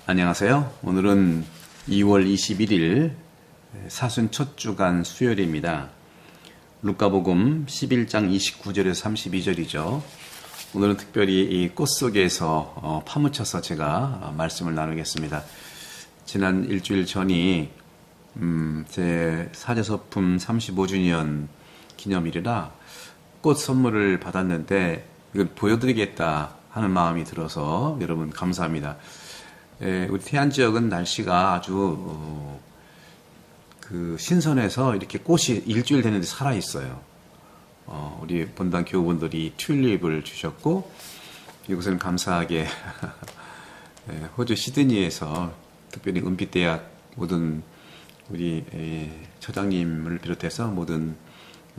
안녕하세요. 오늘은 2월 21일 사순 첫 주간 수요일입니다. 루카복음 11장 29절에서 32절이죠. 오늘은 특별히 이 꽃 속에서 파묻혀서 제가 말씀을 나누겠습니다. 지난 일주일 전이 제 사제서품 35주년 기념일이라 꽃 선물을 받았는데 이걸 보여드리겠다 하는 마음이 들어서 여러분 감사합니다. 우리 태안 지역은 날씨가 아주 신선해서 이렇게 꽃이 일주일 됐는데 살아 있어요. 우리 본당 교우분들이 튤립을 주셨고 이곳은 감사하게 호주 시드니에서 특별히 은빛대학 모든 우리 처장님을 비롯해서 모든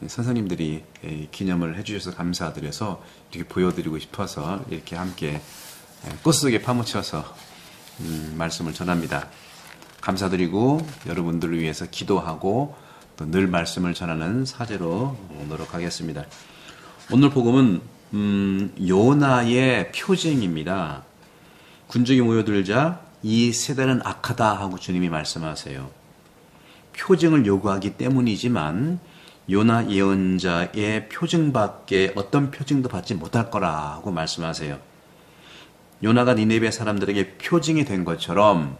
선생님들이 기념을 해주셔서 감사드려서 이렇게 보여드리고 싶어서 이렇게 함께 꽃 속에 파묻혀서 말씀을 전합니다. 감사드리고 여러분들을 위해서 기도하고 또 늘 말씀을 전하는 사제로 노력하겠습니다. 오늘 복음은 요나의 표징입니다. 군중이 모여들자 이 세대는 악하다 하고 주님이 말씀하세요. 표징을 요구하기 때문이지만 요나 예언자의 표징밖에 어떤 표징도 받지 못할 거라고 말씀하세요. 요나가 니네베 사람들에게 표징이 된 것처럼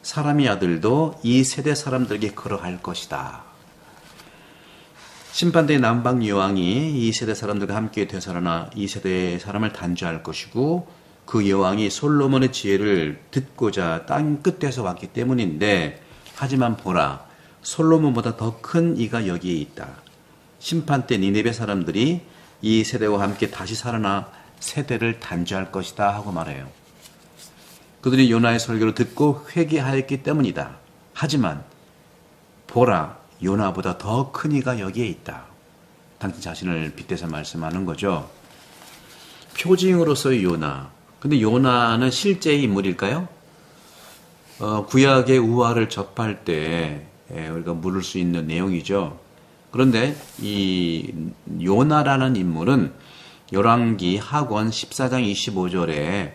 사람의 아들도 이 세대 사람들에게 걸어갈 것이다. 심판대의 남방 여왕이 이 세대 사람들과 함께 되살아나 이 세대의 사람을 단죄할 것이고 그 여왕이 솔로몬의 지혜를 듣고자 땅 끝에서 왔기 때문인데 하지만 보라 솔로몬보다 더 큰 이가 여기에 있다. 심판대 니네베 사람들이 이 세대와 함께 다시 살아나 세대를 단죄할 것이다 하고 말해요. 그들이 요나의 설교를 듣고 회개하였기 때문이다. 하지만 보라 요나보다 더 큰 이가 여기에 있다. 당신 자신을 빗대서 말씀하는 거죠. 표징으로서의 요나. 근데 요나는 실제의 인물일까요? 구약의 우화를 접할 때 우리가 물을 수 있는 내용이죠. 그런데 이 요나라는 인물은 열왕기 하권 14장 25절에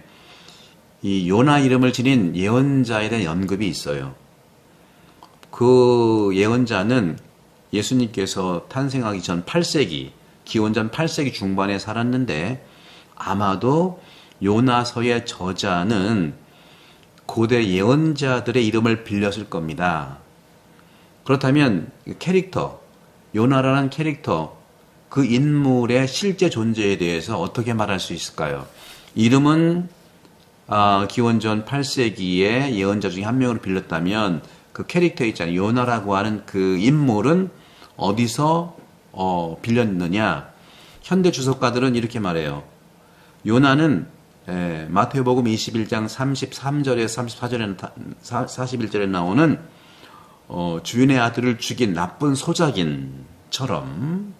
이 요나 이름을 지닌 예언자에 대한 언급이 있어요. 그 예언자는 예수님께서 탄생하기 전 8세기, 기원전 8세기 중반에 살았는데 아마도 요나서의 저자는 고대 예언자들의 이름을 빌렸을 겁니다. 그렇다면 캐릭터, 요나라는 캐릭터, 그 인물의 실제 존재에 대해서 어떻게 말할 수 있을까요? 이름은 기원전 8세기의 예언자 중에 한 명으로 빌렸다면 그 캐릭터 있잖아요. 요나라고 하는 그 인물은 어디서 빌렸느냐? 현대 주석가들은 이렇게 말해요. 요나는 마태복음 21장 33절에서 34절에 41절에 나오는 주인의 아들을 죽인 나쁜 소작인처럼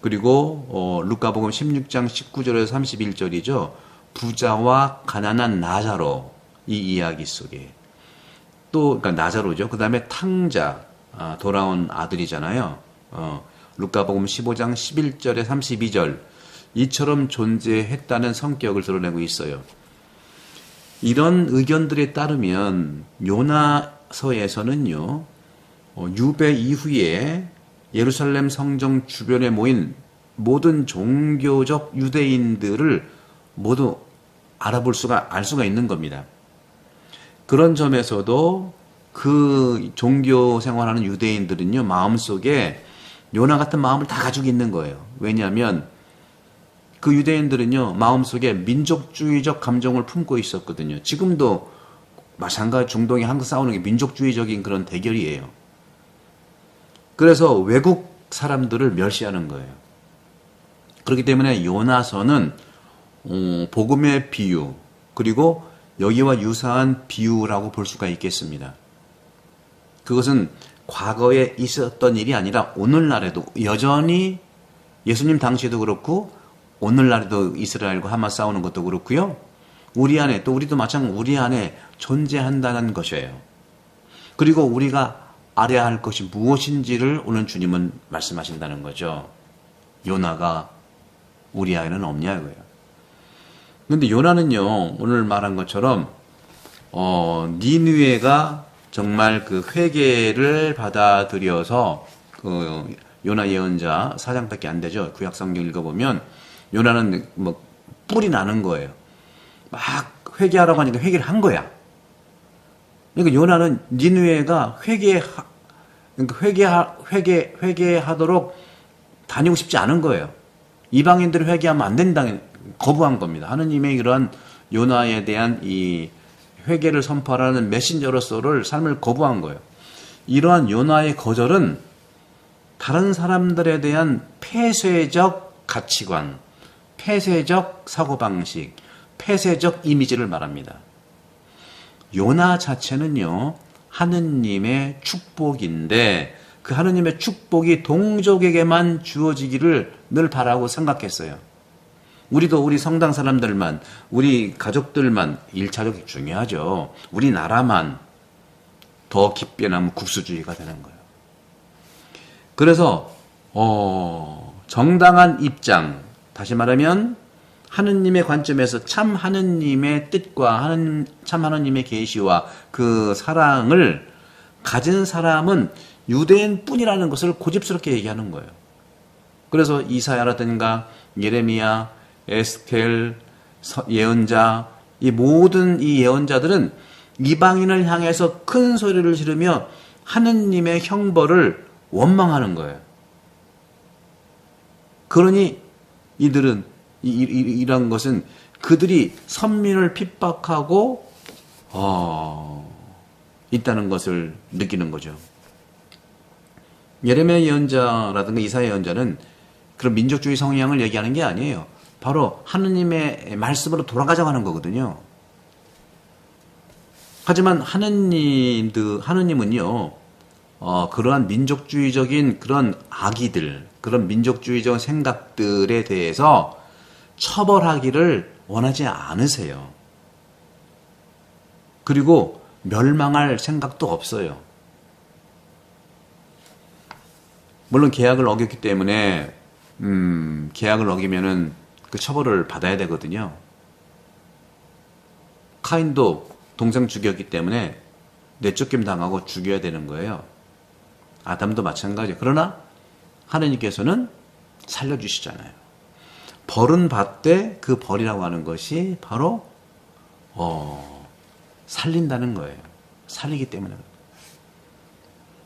그리고 루카복음 16장 19절에서 31절이죠. 부자와 가난한 나자로 이 이야기 속에 또 그러니까 나자로죠. 그 다음에 탕자 돌아온 아들이잖아요. 루카복음 15장 11절에 32절 이처럼 존재했다는 성격을 드러내고 있어요. 이런 의견들에 따르면 요나서에서는요. 유배 이후에 예루살렘 성정 주변에 모인 모든 종교적 유대인들을 모두 알 수가 있는 겁니다. 그런 점에서도 그 종교 생활하는 유대인들은요, 마음속에 요나 같은 마음을 다 가지고 있는 거예요. 왜냐하면 그 유대인들은요, 마음속에 민족주의적 감정을 품고 있었거든요. 지금도 마찬가지 중동이 항상 싸우는 게 민족주의적인 그런 대결이에요. 그래서 외국 사람들을 멸시하는 거예요. 그렇기 때문에 요나서는 복음의 비유 그리고 여기와 유사한 비유라고 볼 수가 있겠습니다. 그것은 과거에 있었던 일이 아니라 오늘날에도 여전히 예수님 당시에도 그렇고 오늘날에도 이스라엘과 하마스 싸우는 것도 그렇고요. 우리 안에 또 우리도 마찬가지로 우리 안에 존재한다는 것이에요. 그리고 우리가 알아야 할 것이 무엇인지를 오늘 주님은 말씀하신다는 거죠. 요나가 우리 안에는 없냐 이거예요. 그런데 요나는요, 오늘 말한 것처럼 니느웨가 정말 그 회개를 받아들여서 그 요나 예언자 4장밖에 안 되죠. 구약 성경 읽어보면 요나는 뭐 뿔이 나는 거예요. 막 회개하라고 하니까 회개를 한 거야. 그러니까 요나는 니느웨가 회개하도록 다니고 싶지 않은 거예요. 이방인들이 회개하면 안 된다는 거부한 겁니다. 하느님의 이러한 요나에 대한 이 회개를 선포하라는 메신저로서를 삶을 거부한 거예요. 이러한 요나의 거절은 다른 사람들에 대한 폐쇄적 가치관, 폐쇄적 사고방식, 폐쇄적 이미지를 말합니다. 요나 자체는요, 하느님의 축복인데 그 하느님의 축복이 동족에게만 주어지기를 늘 바라고 생각했어요. 우리도 우리 성당 사람들만, 우리 가족들만, 1차적이 중요하죠. 우리나라만 더 깊게나면 국수주의가 되는 거예요. 그래서 정당한 입장, 다시 말하면 하느님의 관점에서 참 하느님의 뜻과 참 하느님의 계시와 그 사랑을 가진 사람은 유대인 뿐이라는 것을 고집스럽게 얘기하는 거예요. 그래서 이사야라든가 예레미야, 에스겔, 예언자, 이 모든 이 예언자들은 이방인을 향해서 큰 소리를 지르며 하느님의 형벌을 원망하는 거예요. 그러니 이들은 이런 것은 그들이 선민을 핍박하고 있다는 것을 느끼는 거죠. 예레미야 예언자라든가 이사야 예언자는 그런 민족주의 성향을 얘기하는 게 아니에요. 바로 하느님의 말씀으로 돌아가자고 하는 거거든요. 하지만 하느님은요, 그러한 민족주의적인 그런 악의들, 그런 민족주의적 생각들에 대해서 처벌하기를 원하지 않으세요. 그리고 멸망할 생각도 없어요. 물론 계약을 어겼기 때문에 계약을 어기면은 그 처벌을 받아야 되거든요. 카인도 동생 죽였기 때문에 내쫓김 당하고 죽여야 되는 거예요. 아담도 마찬가지예요. 그러나 하느님께서는 살려주시잖아요. 벌은 받되 그 벌이라고 하는 것이 바로 살린다는 거예요. 살리기 때문에.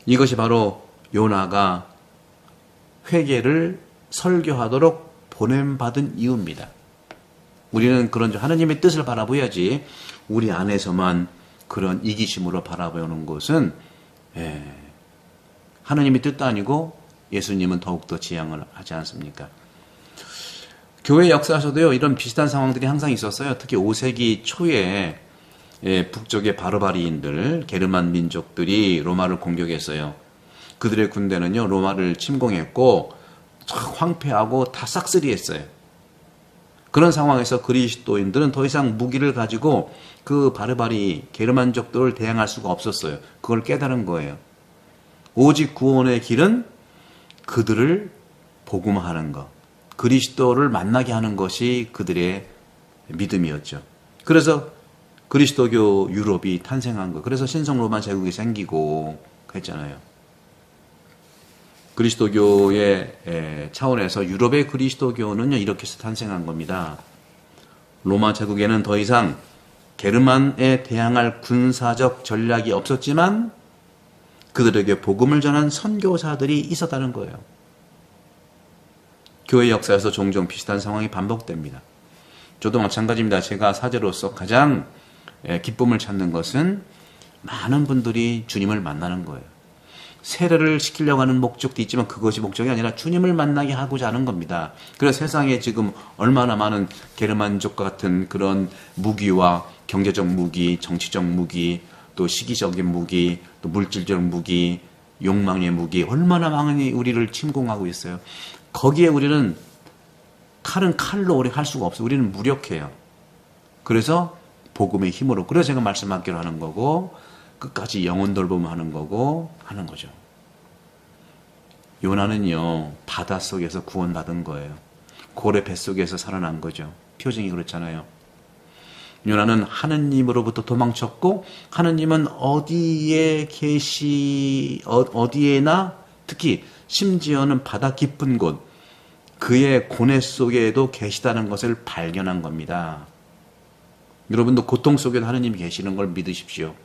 이것이 바로 요나가 회개를 설교하도록 보냄받은 이유입니다. 우리는 그런 하느님의 뜻을 바라보야지 우리 안에서만 그런 이기심으로 바라보는 것은 하느님의 뜻도 아니고 예수님은 더욱더 지향을 하지 않습니까? 교회 역사에서도요, 이런 비슷한 상황들이 항상 있었어요. 특히 5세기 초에 북쪽의 바르바리인들, 게르만 민족들이 로마를 공격했어요. 그들의 군대는요, 로마를 침공했고 황폐하고 다 싹쓸이했어요. 그런 상황에서 그리스도인들은 더 이상 무기를 가지고 그 바르바리 게르만족들을 대항할 수가 없었어요. 그걸 깨달은 거예요. 오직 구원의 길은 그들을 복음화하는 것, 그리스도를 만나게 하는 것이 그들의 믿음이었죠. 그래서 그리스도교 유럽이 탄생한 거. 그래서 신성 로마 제국이 생기고 그랬잖아요. 그리스도교의 차원에서 유럽의 그리스도교는요, 이렇게 해서 탄생한 겁니다. 로마 제국에는 더 이상 게르만에 대항할 군사적 전략이 없었지만 그들에게 복음을 전한 선교사들이 있었다는 거예요. 교회 역사에서 종종 비슷한 상황이 반복됩니다. 저도 마찬가지입니다. 제가 사제로서 가장 기쁨을 찾는 것은 많은 분들이 주님을 만나는 거예요. 세례를 시키려고 하는 목적도 있지만 그것이 목적이 아니라 주님을 만나게 하고자 하는 겁니다. 그래서 세상에 지금 얼마나 많은 게르만족과 같은 그런 무기와 경제적 무기, 정치적 무기, 또 시기적인 무기, 또 물질적 무기, 욕망의 무기, 얼마나 많이 우리를 침공하고 있어요. 거기에 우리는 칼은 칼로 오래 할 수가 없어요. 우리는 무력해요. 그래서 복음의 힘으로, 그래서 제가 말씀하기로 하는 거고 끝까지 영혼 돌봄하는 거고 하는 거죠. 요나는요, 바닷속에서 구원받은 거예요. 고래 뱃속에서 살아난 거죠. 표정이 그렇잖아요. 요나는 하느님으로부터 도망쳤고 하느님은 어디에나 특히 심지어는 바다 깊은 곳 그의 고뇌 속에도 계시다는 것을 발견한 겁니다. 여러분도 고통 속에도 하느님이 계시는 걸 믿으십시오.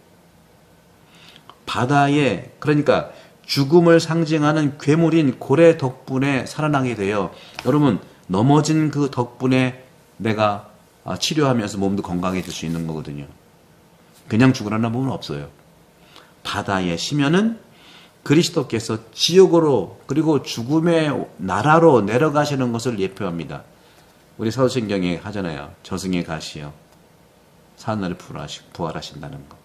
바다에 그러니까 죽음을 상징하는 괴물인 고래 덕분에 살아나게 돼요. 여러분 넘어진 그 덕분에 내가 치료하면서 몸도 건강해질 수 있는 거거든요. 그냥 죽으라는 법은 없어요. 바다에 쉬면은 그리스도께서 지옥으로 그리고 죽음의 나라로 내려가시는 것을 예표합니다. 우리 사도신경에 하잖아요. 저승에 가시어 사흘날에 부활하신다는 것.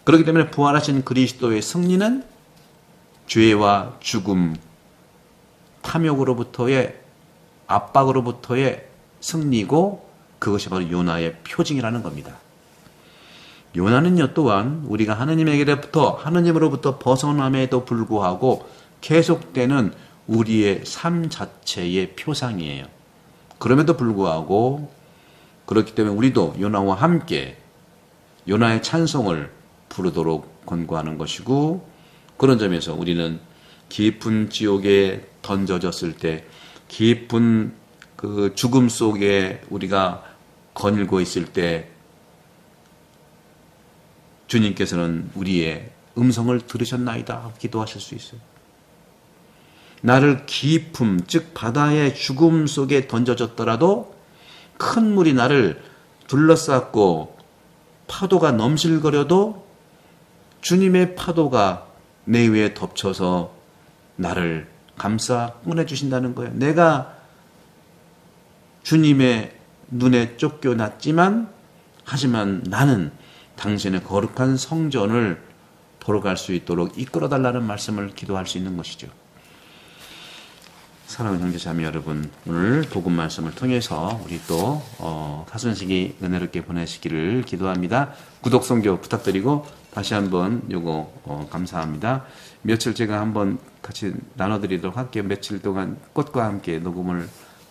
그렇기 때문에 부활하신 그리스도의 승리는 죄와 죽음, 탐욕으로부터의 압박으로부터의 승리고 그것이 바로 요나의 표징이라는 겁니다. 요나는요 또한 우리가 하느님으로부터 벗어남에도 불구하고 계속되는 우리의 삶 자체의 표상이에요. 그럼에도 불구하고 그렇기 때문에 우리도 요나와 함께 요나의 찬송을 부르도록 권고하는 것이고 그런 점에서 우리는 깊은 지옥에 던져졌을 때 깊은 그 죽음 속에 우리가 거닐고 있을 때 주님께서는 우리의 음성을 들으셨나이다 기도하실 수 있어요. 나를 깊음 즉 바다의 죽음 속에 던져졌더라도 큰 물이 나를 둘러쌌고 파도가 넘실거려도 주님의 파도가 내 위에 덮쳐서 나를 감싸 꺼내주신다는 거예요. 내가 주님의 눈에 쫓겨났지만 하지만 나는 당신의 거룩한 성전을 보러 갈 수 있도록 이끌어달라는 말씀을 기도할 수 있는 것이죠. 사랑하는 형제자매 여러분, 오늘 복음 말씀을 통해서 우리 또 사순식이 은혜롭게 보내시기를 기도합니다. 구독, 선교 부탁드리고 다시 한번 요거 감사합니다. 며칠 제가 한번 같이 나눠드리도록 할게요. 며칠 동안 꽃과 함께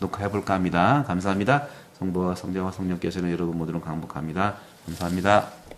녹화해볼까 합니다. 감사합니다. 성부와 성자와 성령께서는 여러분 모두를 강복합니다. 감사합니다.